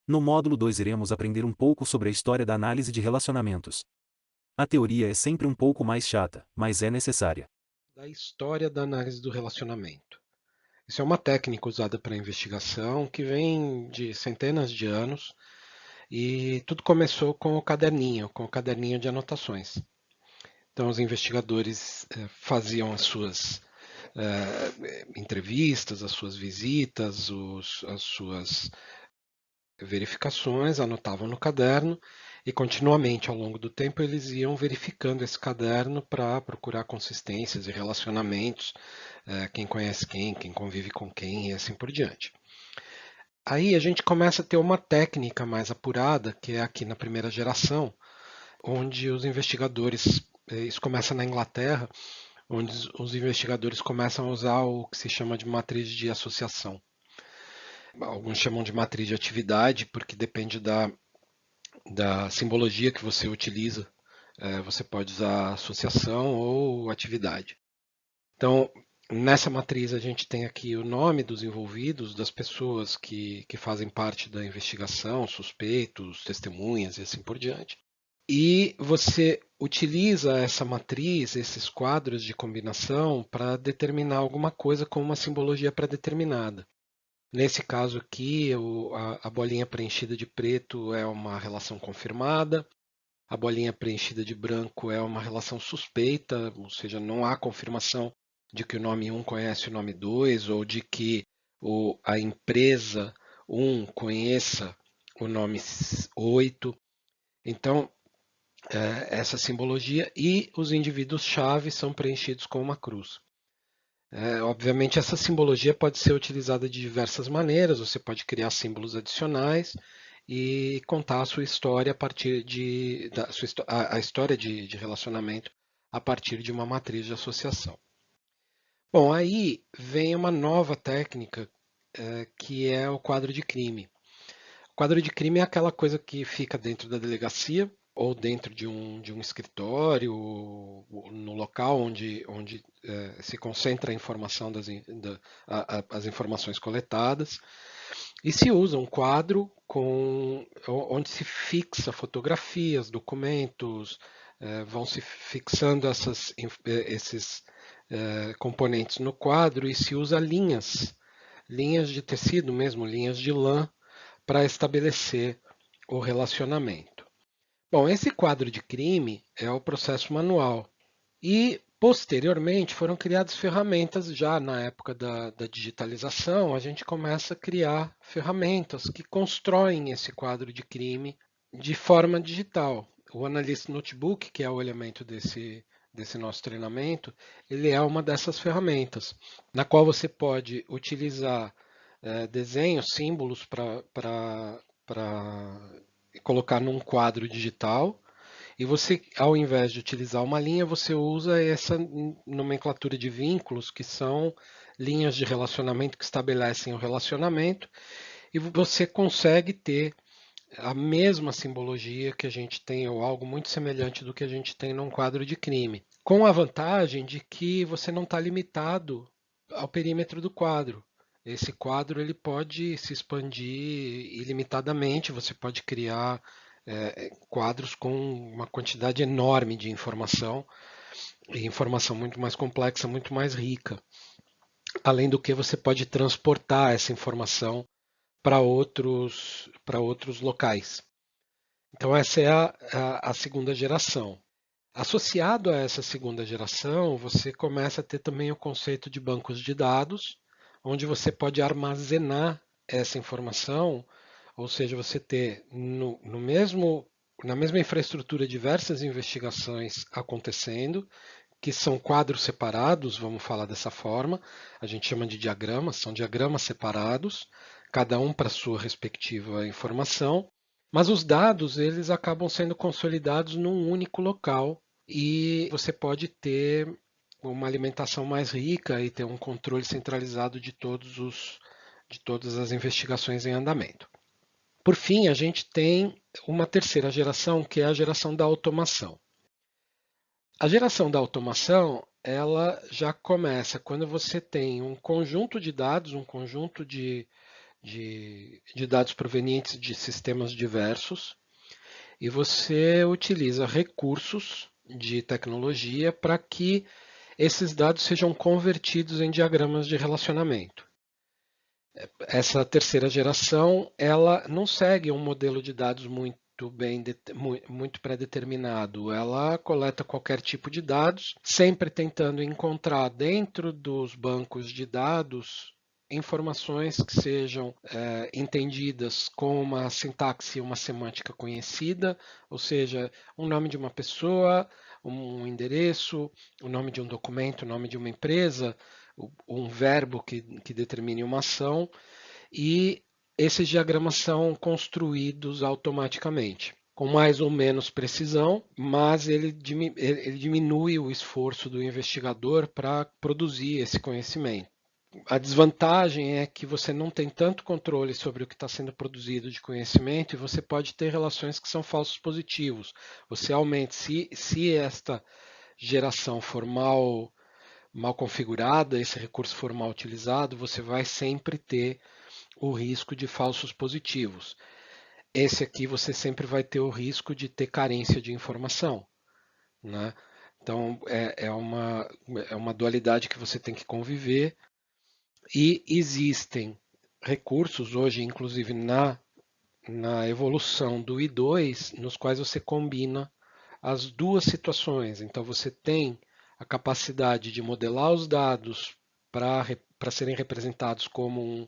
No módulo 2 iremos aprender um pouco sobre a história da análise de relacionamentos. A teoria é sempre um pouco mais chata, mas é necessária. Da história da análise do relacionamento. Isso é uma técnica usada para investigação que vem de centenas de anos e tudo começou com o caderninho de anotações. Então, os investigadores faziam as suas entrevistas, as suas visitas, as suas verificações, anotavam no caderno e continuamente ao longo do tempo eles iam verificando esse caderno para procurar consistências e relacionamentos, quem conhece quem convive com quem e assim por diante. Aí a gente começa a ter uma técnica mais apurada, que é aqui na primeira geração, onde os investigadores, isso começa na Inglaterra, onde os investigadores começam a usar o que se chama de matriz de associação. Alguns chamam de matriz de atividade, porque depende da simbologia que você utiliza. Você pode usar associação ou atividade. Então, nessa matriz, a gente tem aqui o nome dos envolvidos, das pessoas que fazem parte da investigação, suspeitos, testemunhas e assim por diante. E você utiliza essa matriz, esses quadros de combinação, para determinar alguma coisa com uma simbologia pré-determinada. Nesse caso aqui, a bolinha preenchida de preto é uma relação confirmada, a bolinha preenchida de branco é uma relação suspeita, ou seja, não há confirmação de que o nome 1 conhece o nome 2 ou de que a empresa 1 conheça o nome 8. Então, essa simbologia e os indivíduos-chave são preenchidos com uma cruz. Obviamente, essa simbologia pode ser utilizada de diversas maneiras. Você pode criar símbolos adicionais e contar a sua história a partir a história de relacionamento a partir de uma matriz de associação. Bom, aí vem uma nova técnica que é o quadro de crime. O quadro de crime é aquela coisa que fica dentro da delegacia ou dentro de um escritório, no local onde se concentra a informação as informações coletadas, e se usa um quadro onde se fixa fotografias, documentos, vão se fixando esses componentes no quadro e se usa linhas de tecido mesmo, linhas de lã, para estabelecer o relacionamento. Bom, esse quadro de crime é o processo manual e posteriormente foram criadas ferramentas, já na época da digitalização, a gente começa a criar ferramentas que constroem esse quadro de crime de forma digital. O Analyst Notebook, que é o elemento desse nosso treinamento, ele é uma dessas ferramentas, na qual você pode utilizar desenhos, símbolos para colocar num quadro digital. E você, ao invés de utilizar uma linha, você usa essa nomenclatura de vínculos, que são linhas de relacionamento que estabelecem o relacionamento, e você consegue ter a mesma simbologia que a gente tem, ou algo muito semelhante do que a gente tem num quadro de crime. Com a vantagem de que você não está limitado ao perímetro do quadro. Esse quadro ele pode se expandir ilimitadamente, você pode criar quadros com uma quantidade enorme de informação, e informação muito mais complexa, muito mais rica. Além do que você pode transportar essa informação para outros locais. Então essa é a segunda geração. Associado a essa segunda geração, você começa a ter também o conceito de bancos de dados, onde você pode armazenar essa informação, ou seja, você ter na mesma infraestrutura diversas investigações acontecendo, que são quadros separados, vamos falar dessa forma, a gente chama de diagramas, são diagramas separados, cada um para sua respectiva informação, mas os dados eles acabam sendo consolidados num único local e você pode ter uma alimentação mais rica e ter um controle centralizado de todas as investigações em andamento. Por fim, a gente tem uma terceira geração, que é a geração da automação. A geração da automação, ela já começa quando você tem um conjunto de dados, um conjunto de dados provenientes de sistemas diversos e você utiliza recursos de tecnologia para que esses dados sejam convertidos em diagramas de relacionamento. Essa terceira geração, ela não segue um modelo de dados muito pré-determinado. Ela coleta qualquer tipo de dados, sempre tentando encontrar dentro dos bancos de dados informações que sejam entendidas com uma sintaxe e uma semântica conhecida, ou seja, um nome de uma pessoa, um endereço, o nome de um documento, o nome de uma empresa, um verbo que determine uma ação, e esses diagramas são construídos automaticamente, com mais ou menos precisão, mas ele diminui o esforço do investigador para produzir esse conhecimento. A desvantagem é que você não tem tanto controle sobre o que está sendo produzido de conhecimento e você pode ter relações que são falsos positivos. Você aumenta, se esta geração for mal configurada, esse recurso for mal utilizado, você vai sempre ter o risco de falsos positivos. Esse aqui você sempre vai ter o risco de ter carência de informação, né? Então é uma dualidade que você tem que conviver e existem recursos hoje, inclusive na evolução do I2, nos quais você combina as duas situações. Então você tem a capacidade de modelar os dados para serem representados como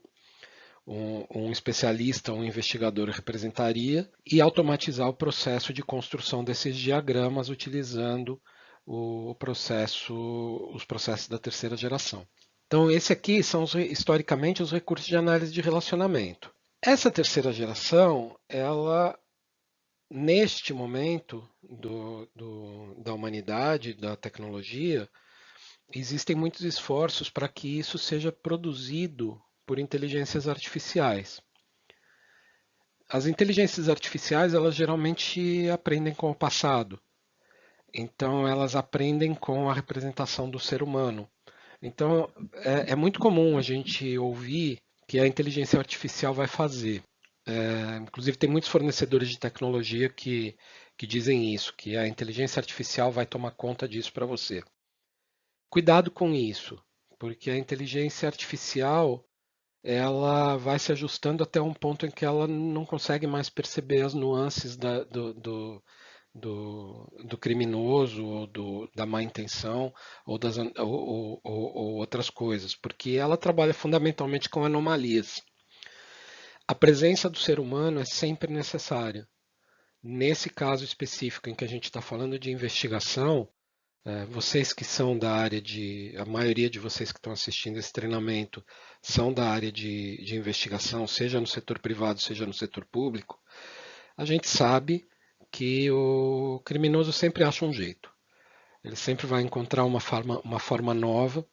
um especialista, um investigador representaria, e automatizar o processo de construção desses diagramas utilizando os processos da terceira geração. Então, esse aqui são historicamente os recursos de análise de relacionamento. Essa terceira geração, ela, neste momento da humanidade, da tecnologia, existem muitos esforços para que isso seja produzido por inteligências artificiais. As inteligências artificiais, elas geralmente aprendem com o passado. Então, elas aprendem com a representação do ser humano. Então, é muito comum a gente ouvir que a inteligência artificial vai fazer. Inclusive, tem muitos fornecedores de tecnologia que dizem isso, que a inteligência artificial vai tomar conta disso para você. Cuidado com isso, porque a inteligência artificial ela vai se ajustando até um ponto em que ela não consegue mais perceber as nuances do criminoso ou da má intenção ou outras coisas, porque ela trabalha fundamentalmente com anomalias. A presença do ser humano é sempre necessária. Nesse caso específico em que a gente está falando de investigação, vocês que são da área a maioria de vocês que estão assistindo esse treinamento são da área de investigação, seja no setor privado, seja no setor público, a gente sabe que o criminoso sempre acha um jeito. Ele sempre vai encontrar uma forma nova,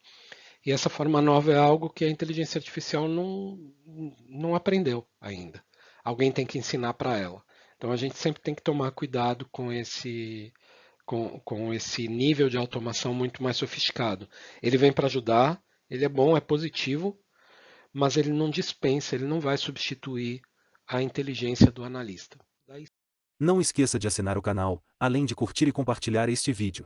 e essa forma nova é algo que a inteligência artificial não aprendeu ainda. Alguém tem que ensinar para ela. Então a gente sempre tem que tomar cuidado com esse nível de automação muito mais sofisticado. Ele vem para ajudar, ele é bom, é positivo, mas ele não dispensa, ele não vai substituir a inteligência do analista. Não esqueça de assinar o canal, além de curtir e compartilhar este vídeo.